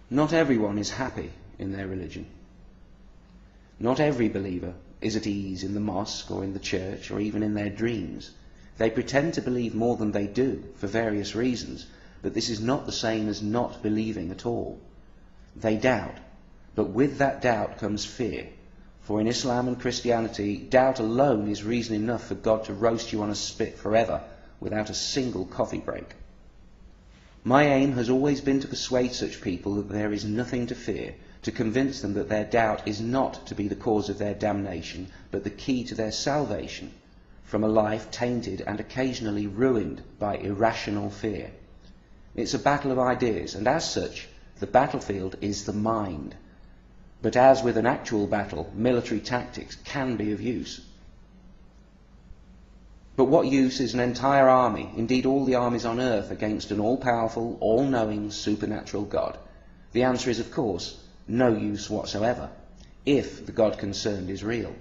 Not everyone is happy in their religion. Not every believer is at ease in the mosque or in the church or even in their dreams. They pretend to believe more than they do for various reasons, but this is not the same as not believing at all. They doubt, but with that doubt comes fear. For in Islam and Christianity, doubt alone is reason enough for God to roast you on a spit forever without a single coffee break. My aim has always been to persuade such people that there is nothing to fear, to convince them that their doubt is not to be the cause of their damnation, but the key to their salvation from a life tainted and occasionally ruined by irrational fear. It's a battle of ideas, and as such, the battlefield is the mind. But as with an actual battle, military tactics can be of use. But what use is an entire army, indeed all the armies on earth, against an all-powerful, all-knowing, supernatural God? The answer is, of course, no use whatsoever, if the God concerned is real.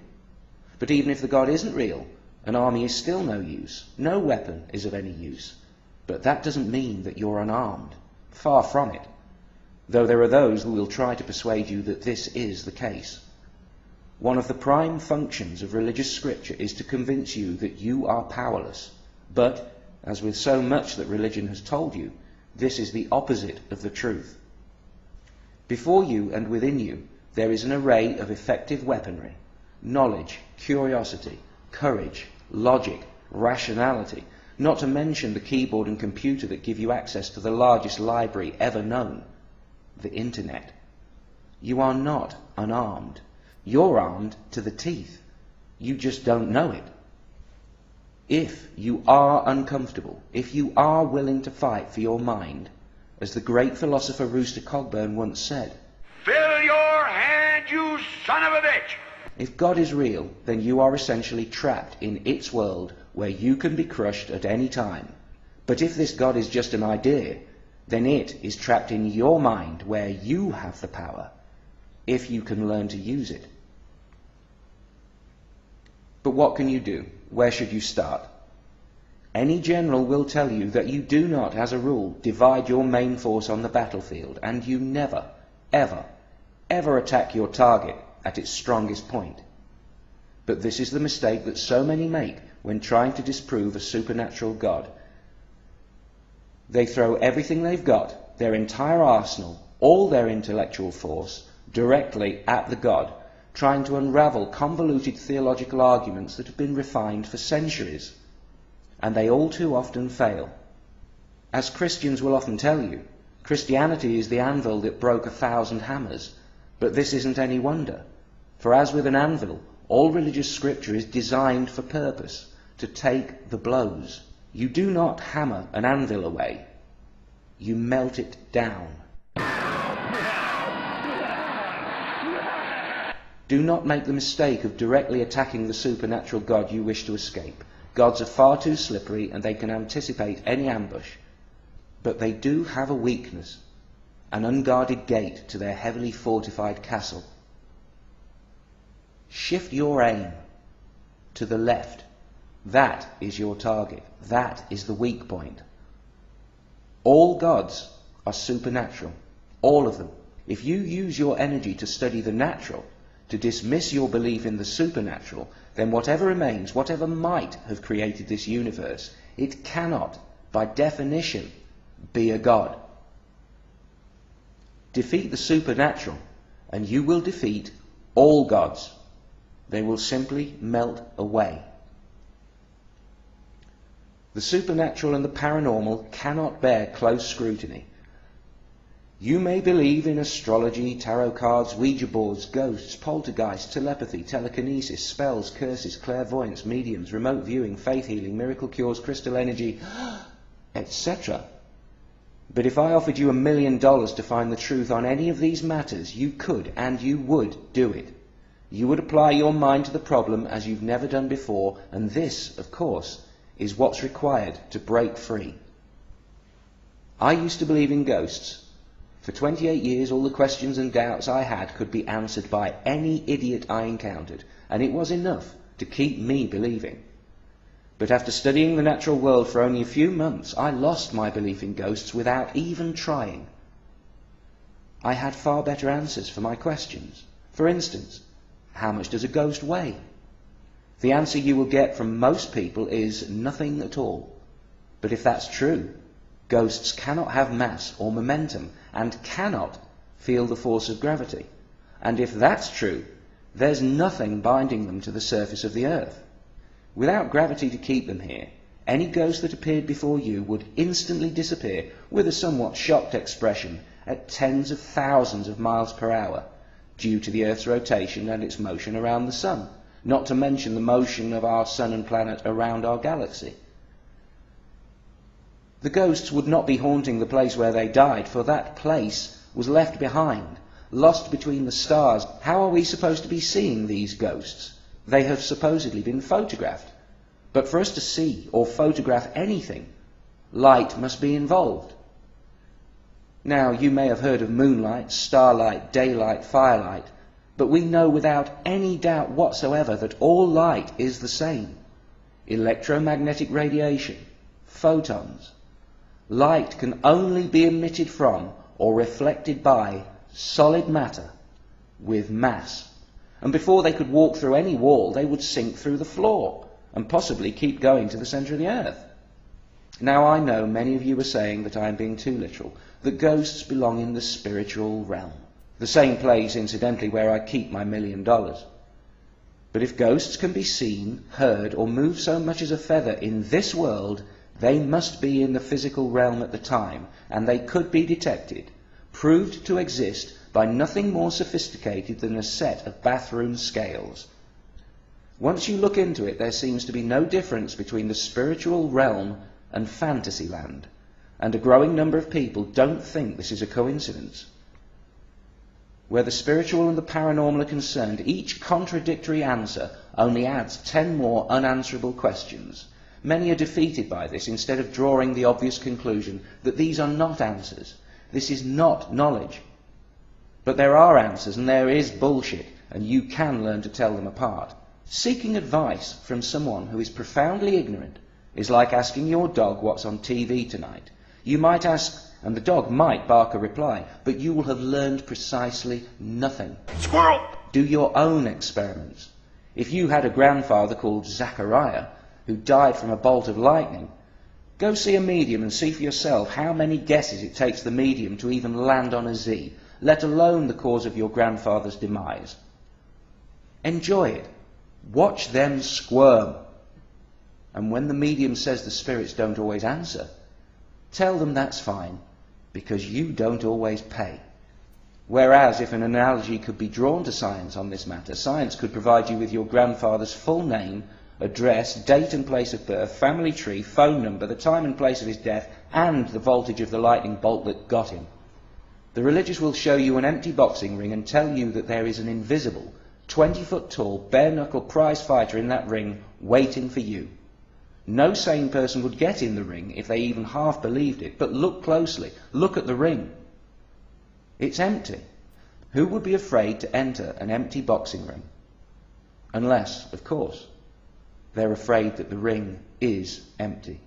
But even if the God isn't real, an army is still no use. No weapon is of any use. But that doesn't mean that you're unarmed. Far from it. Though there are those who will try to persuade you that this is the case. One of the prime functions of religious scripture is to convince you that you are powerless. But, as with so much that religion has told you, this is the opposite of the truth. Before you and within you, there is an array of effective weaponry: knowledge, curiosity, courage, logic, rationality, not to mention the keyboard and computer that give you access to the largest library ever known, the internet. You are not unarmed. You're armed to the teeth. You just don't know it. If you are uncomfortable, if you are willing to fight for your mind, as the great philosopher Rooster Cogburn once said, "Fill your hand, you son of a bitch!" If God is real, then you are essentially trapped in its world where you can be crushed at any time. But if this God is just an idea, then it is trapped in your mind where you have the power, if you can learn to use it. But what can you do? Where should you start? Any general will tell you that you do not, as a rule, divide your main force on the battlefield, and you never, ever, ever attack your target at its strongest point. But this is the mistake that so many make when trying to disprove a supernatural God. They throw everything they've got, their entire arsenal, all their intellectual force, directly at the God, trying to unravel convoluted theological arguments that have been refined for centuries. And they all too often fail. As Christians will often tell you, Christianity is the anvil that broke 1,000 hammers. But this isn't any wonder. For as with an anvil, all religious scripture is designed for purpose, to take the blows. You do not hammer an anvil away. You melt it down. Do not make the mistake of directly attacking the supernatural God you wish to escape. Gods are far too slippery and they can anticipate any ambush. But they do have a weakness, an unguarded gate to their heavily fortified castle. Shift your aim to the left. That is your target. That is the weak point. All gods are supernatural. All of them. If you use your energy to study the natural, to dismiss your belief in the supernatural, then whatever remains, whatever might have created this universe, it cannot, by definition, be a god. Defeat the supernatural, and you will defeat all gods. They will simply melt away. The supernatural and the paranormal cannot bear close scrutiny. You may believe in astrology, tarot cards, Ouija boards, ghosts, poltergeists, telepathy, telekinesis, spells, curses, clairvoyance, mediums, remote viewing, faith healing, miracle cures, crystal energy, etc. But if I offered you $1 million to find the truth on any of these matters, you could and you would do it. You would apply your mind to the problem as you've never done before, and this, of course, is what's required to break free. I used to believe in ghosts. For 28 years, all the questions and doubts I had could be answered by any idiot I encountered, and it was enough to keep me believing. But after studying the natural world for only a few months, I lost my belief in ghosts without even trying. I had far better answers for my questions. For instance, how much does a ghost weigh? The answer you will get from most people is nothing at all. But if that's true, ghosts cannot have mass or momentum and cannot feel the force of gravity. And if that's true, there's nothing binding them to the surface of the earth. Without gravity to keep them here, any ghost that appeared before you would instantly disappear with a somewhat shocked expression at tens of thousands of miles per hour, due to the Earth's rotation and its motion around the Sun, not to mention the motion of our Sun and planet around our galaxy. The ghosts would not be haunting the place where they died, for that place was left behind, lost between the stars. How are we supposed to be seeing these ghosts? They have supposedly been photographed. But for us to see or photograph anything, light must be involved. Now, you may have heard of moonlight, starlight, daylight, firelight, but we know without any doubt whatsoever that all light is the same. Electromagnetic radiation, photons. Light can only be emitted from or reflected by solid matter with mass. And before they could walk through any wall, they would sink through the floor and possibly keep going to the centre of the earth. Now, I know many of you are saying that I am being too literal, that ghosts belong in the spiritual realm, the same place, incidentally, where I keep my $1 million. But if ghosts can be seen, heard, or move so much as a feather in this world, they must be in the physical realm at the time, and they could be detected, proved to exist by nothing more sophisticated than a set of bathroom scales. Once you look into it, there seems to be no difference between the spiritual realm and fantasy land, and a growing number of people don't think this is a coincidence. Where the spiritual and the paranormal are concerned, each contradictory answer only adds 10 more unanswerable questions. Many are defeated by this instead of drawing the obvious conclusion that these are not answers. This is not knowledge. But there are answers and there is bullshit, and you can learn to tell them apart. Seeking advice from someone who is profoundly ignorant is like asking your dog what's on TV tonight. You might ask, and the dog might bark a reply, but you will have learned precisely nothing. Squirrel! Do your own experiments. If you had a grandfather called Zachariah, who died from a bolt of lightning, go see a medium and see for yourself how many guesses it takes the medium to even land on a Z, let alone the cause of your grandfather's demise. Enjoy it. Watch them squirm. And when the medium says the spirits don't always answer, tell them that's fine, because you don't always pay. Whereas if an analogy could be drawn to science on this matter, science could provide you with your grandfather's full name, address, date and place of birth, family tree, phone number, the time and place of his death, and the voltage of the lightning bolt that got him. The religious will show you an empty boxing ring and tell you that there is an invisible, 20-foot-tall, bare-knuckle prize fighter in that ring waiting for you. No sane person would get in the ring if they even half believed it, but look closely, look at the ring. It's empty. Who would be afraid to enter an empty boxing ring? Unless, of course, they're afraid that the ring is empty.